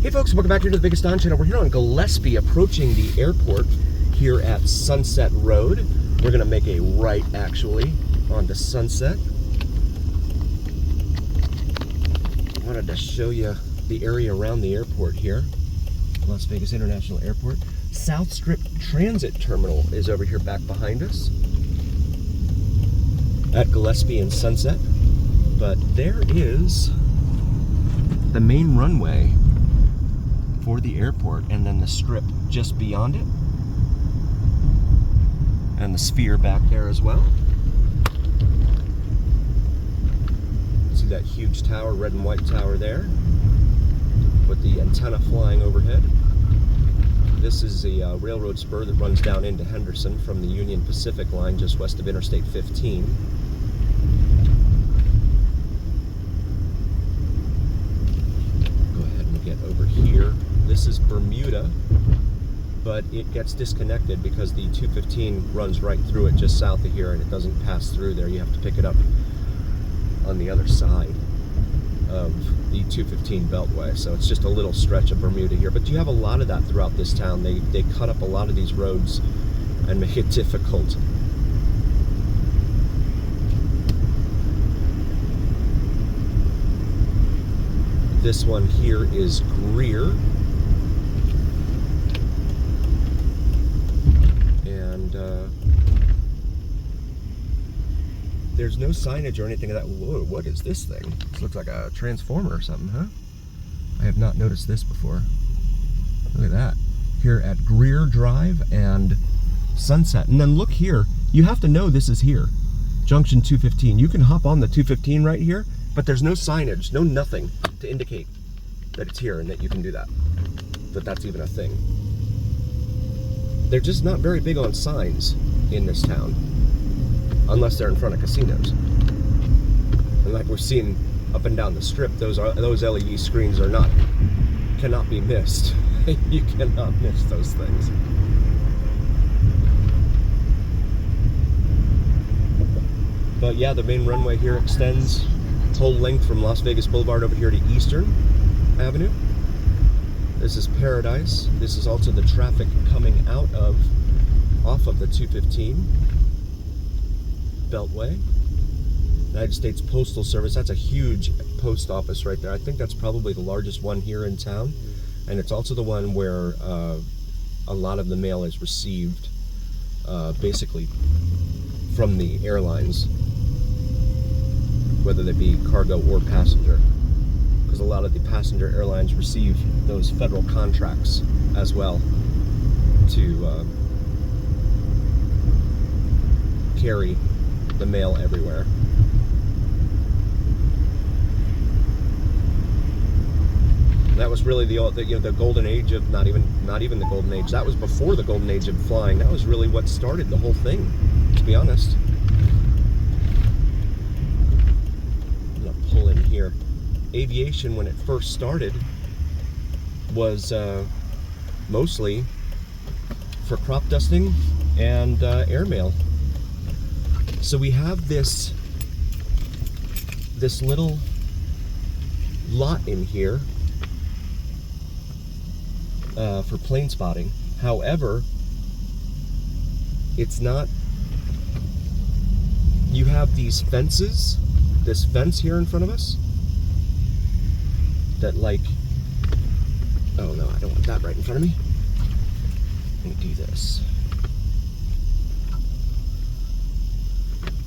Hey folks, welcome back here to the Biggest On channel. We're here on Gillespie, approaching the airport here at Sunset Road. We're gonna make a right, actually, onto Sunset. I wanted to show you the area around the airport here. Las Vegas International Airport. South Strip Transit Terminal is over here back behind us at Gillespie and Sunset. But there is the main runway for the airport, and then the strip just beyond it, and the sphere back there as well. See that huge tower, red and white tower there, with the antenna flying overhead. This is the railroad spur that runs down into Henderson from the Union Pacific line just west of Interstate 15. Go ahead and get over here. This is Bermuda, but it gets disconnected because the 215 runs right through it just south of here, and it doesn't pass through there. You have to pick it up on the other side of the 215 beltway. So it's just a little stretch of Bermuda here, but you have a lot of that throughout this town. They cut up a lot of these roads and make it difficult. This one here is Greer. And there's no signage or anything of that. Whoa, what is this thing? This looks like a transformer or something, huh? I have not noticed this before. Look at that. Here at Greer Drive and Sunset. And then look here. You have to know this is here. Junction 215. You can hop on the 215 right here, but there's no signage, no nothing to indicate that it's here and that you can do that. That that's even a thing. They're just not very big on signs in this town, unless they're in front of casinos. And like we're seeing up and down the strip, those LED screens cannot be missed. You cannot miss those things. But yeah, the main runway here extends whole length from Las Vegas Boulevard over here to Eastern Avenue. This is Paradise. This is also the traffic coming off of the 215 Beltway. United States Postal Service. That's a huge post office right there. I think that's probably the largest one here in town. And it's also the one where a lot of the mail is received basically from the airlines, whether they be cargo or passenger. Because a lot of the passenger airlines receive those federal contracts as well to carry the mail everywhere. That was really the golden age of not even the golden age. That was before the golden age of flying. That was really what started the whole thing, to be honest. I'm gonna pull in here. Aviation, when it first started, was mostly for crop dusting and airmail. So we have this little lot in here for plane spotting. However, it's not. You have these fences, this fence here in front of us, that oh no, I don't want that right in front of me. Let me do this.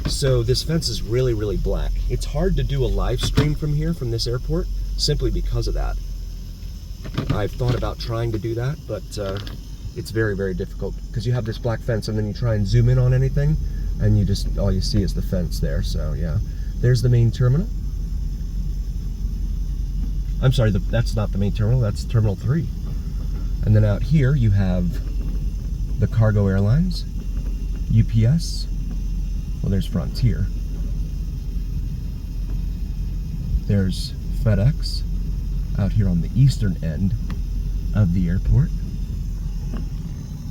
So this fence is really, really black. It's hard to do a live stream from here, from this airport, simply because of that. I've thought about trying to do that, but it's very, very difficult because you have this black fence and then you try and zoom in on anything and all you see is the fence there. So yeah, there's the main terminal. I'm sorry, that's not the main terminal, that's Terminal 3. And then out here you have the cargo airlines, UPS, well there's Frontier, there's FedEx out here on the eastern end of the airport.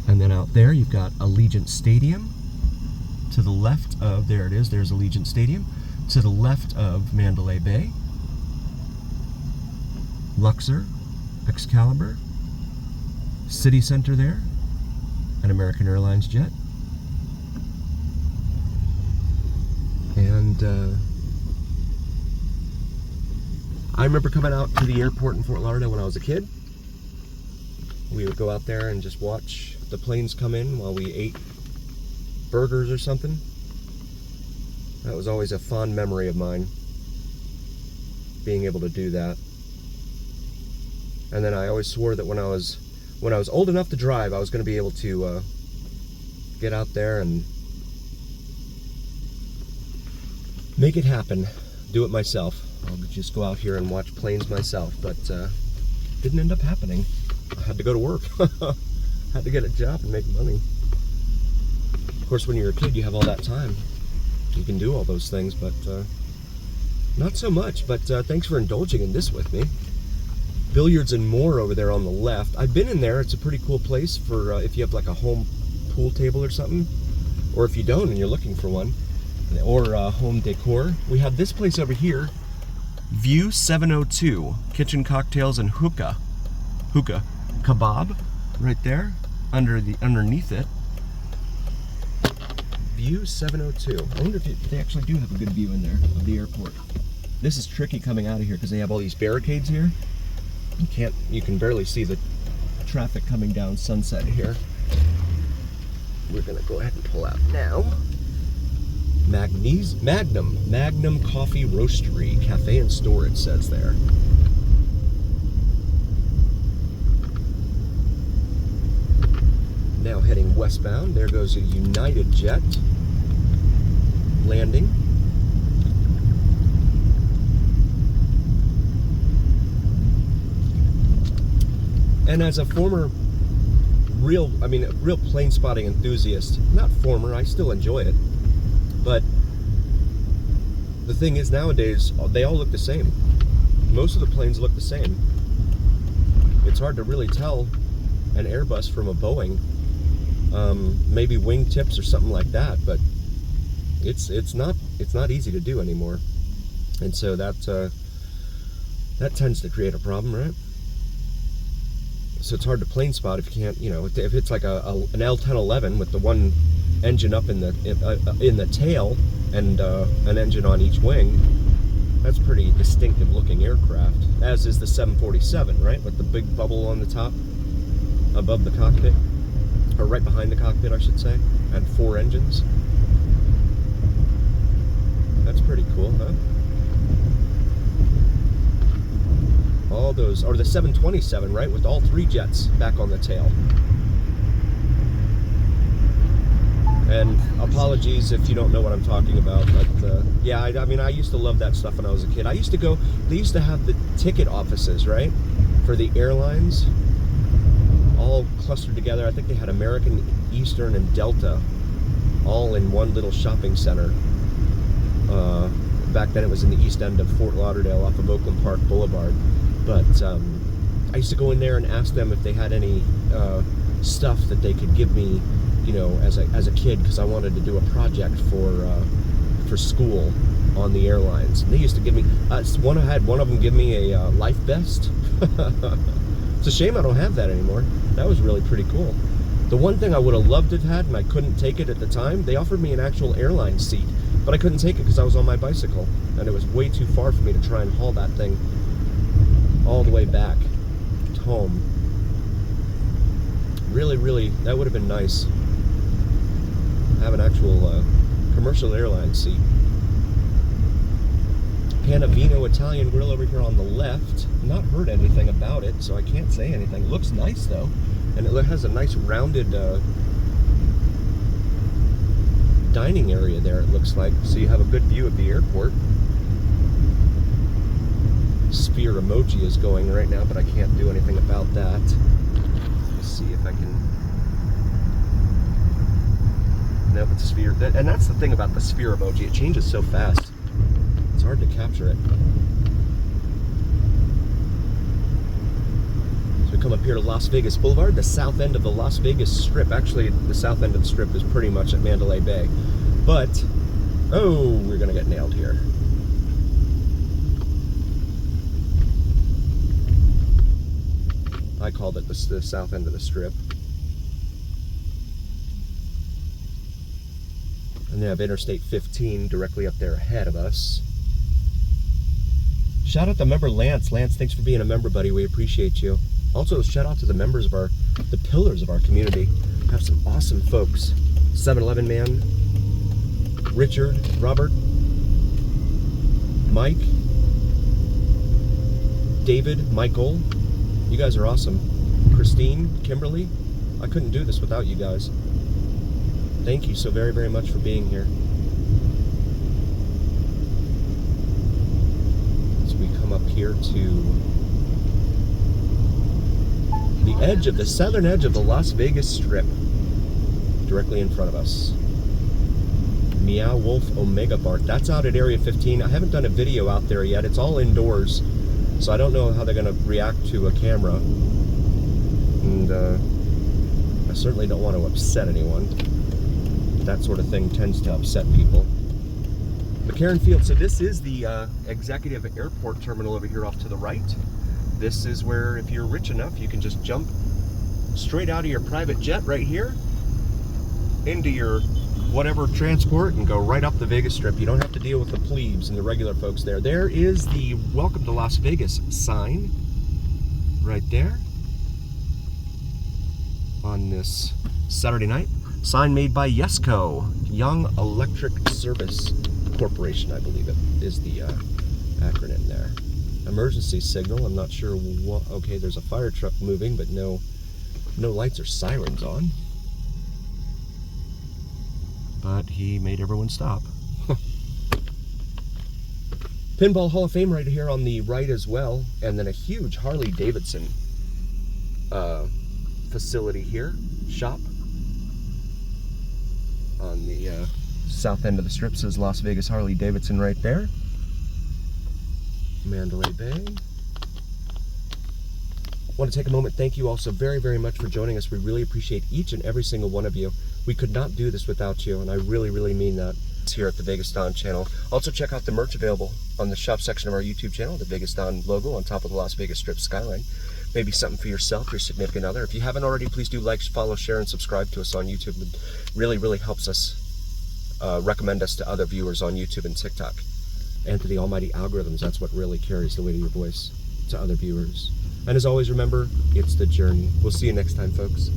And then out there you've got Allegiant Stadium. To the left of, there it is, there's Allegiant Stadium. To the left of Mandalay Bay. Luxor, Excalibur, City Center there, an American Airlines jet. And I remember coming out to the airport in Fort Lauderdale when I was a kid. We would go out there and just watch the planes come in while we ate burgers or something. That was always a fond memory of mine, being able to do that. And then I always swore that when I was old enough to drive, I was going to be able to get out there and make it happen, do it myself. I'll just go out here and watch planes myself, but didn't end up happening. I had to go to work. Had to get a job and make money. Of course, when you're a kid, you have all that time. You can do all those things, but not so much. But thanks for indulging in this with me. Billiards and More over there on the left. I've been in there. It's a pretty cool place for if you have like a home pool table or something, or if you don't and you're looking for one, or home decor. We have this place over here, View 702, kitchen cocktails and hookah kebab, right there underneath it. View 702. I wonder if they actually do have a good view in there of the airport. This is tricky coming out of here because they have all these barricades here. You can barely see the traffic coming down Sunset here. We're gonna go ahead and pull out now. Magnum Coffee Roastery, Cafe and Store, it says there. Now heading westbound, there goes a United jet landing. And as a former real plane spotting enthusiast, not former, I still enjoy it, but the thing is nowadays, they all look the same. Most of the planes look the same. It's hard to really tell an Airbus from a Boeing. Maybe wing tips or something like that, but it's not easy to do anymore, and so that tends to create a problem, right? So it's hard to plane spot if you can't, if it's like an L1011 with the one engine up in the tail and an engine on each wing. That's pretty distinctive looking aircraft, as is the 747, right, with the big bubble on the top above the cockpit, or right behind the cockpit, I should say, and 4 engines. That's pretty cool, huh? All those, or the 727, right, with all 3 jets back on the tail. And apologies if you don't know what I'm talking about, but yeah, I used to love that stuff when I was a kid. They used to have the ticket offices, right, for the airlines, all clustered together. I think they had American, Eastern, and Delta all in one little shopping center. Back then it was in the east end of Fort Lauderdale off of Oakland Park Boulevard. But I used to go in there and ask them if they had any stuff that they could give me, as a kid, because I wanted to do a project for school on the airlines. And they used to give me one of them give me a life vest. It's a shame I don't have that anymore. That was really pretty cool. The one thing I would have loved to have had, and I couldn't take it at the time, they offered me an actual airline seat, but I couldn't take it because I was on my bicycle, and it was way too far for me to try and haul that thing all the way back home. Really, that would have been nice. Have an actual commercial airline seat. Panavino Italian Grill over here on the left. Not heard anything about it, so I can't say anything. Looks nice though, and it has a nice rounded dining area there, it looks like, so you have a good view of the airport. Sphere emoji is going right now, but I can't do anything about that. Let's see if I can. Nope, it's a sphere. And that's the thing about the sphere emoji, it changes so fast. It's hard to capture it. So we come up here to Las Vegas Boulevard, the south end of the Las Vegas Strip. Actually, the south end of the Strip is pretty much at Mandalay Bay. But, oh, we're gonna get nailed here. I called it the south end of the strip. And they have Interstate 15 directly up there ahead of us. Shout out to member Lance. Lance, thanks for being a member, buddy. We appreciate you. Also, shout out to the members of the pillars of our community. We have some awesome folks. 7-Eleven Man, Richard, Robert, Mike, David, Michael. You guys are awesome. Christine, Kimberly. I couldn't do this without you guys. Thank you so very, very much for being here. As we come up here to the southern edge of the Las Vegas Strip, directly in front of us. Meow Wolf Omega Bar. That's out at Area 15. I haven't done a video out there yet. It's all indoors, so I don't know how they're going to react to a camera. And I certainly don't want to upset anyone. That sort of thing tends to upset people. McCarran Field. So this is the executive airport terminal over here off to the right. This is where, if you're rich enough, you can just jump straight out of your private jet right here into your whatever transport and go right up the Vegas Strip. You don't have to deal with the plebes and the regular folks there. There is the Welcome to Las Vegas sign right there on this Saturday night. Sign made by YESCO, Young Electric Service Corporation, I believe it is the acronym there. Emergency signal, I'm not sure what, okay, there's a fire truck moving, but no lights or sirens on. But he made everyone stop. Pinball Hall of Fame right here on the right as well, and then a huge Harley Davidson facility here, shop. On the south end of the strip says Las Vegas Harley Davidson right there. Mandalay Bay. Want to take a moment, thank you all so very, very much for joining us. We really appreciate each and every single one of you. We could not do this without you, and I really, really mean that. It's here at the Vegas Don channel. Also check out the merch available on the shop section of our YouTube channel, the Vegas Don logo on top of the Las Vegas Strip skyline. Maybe something for yourself, your significant other. If you haven't already, please do like, follow, share, and subscribe to us on YouTube. It really, really helps us recommend us to other viewers on YouTube and TikTok. And to the almighty algorithms, that's what really carries the weight of your voice to other viewers. And as always, remember, it's the journey. We'll see you next time, folks.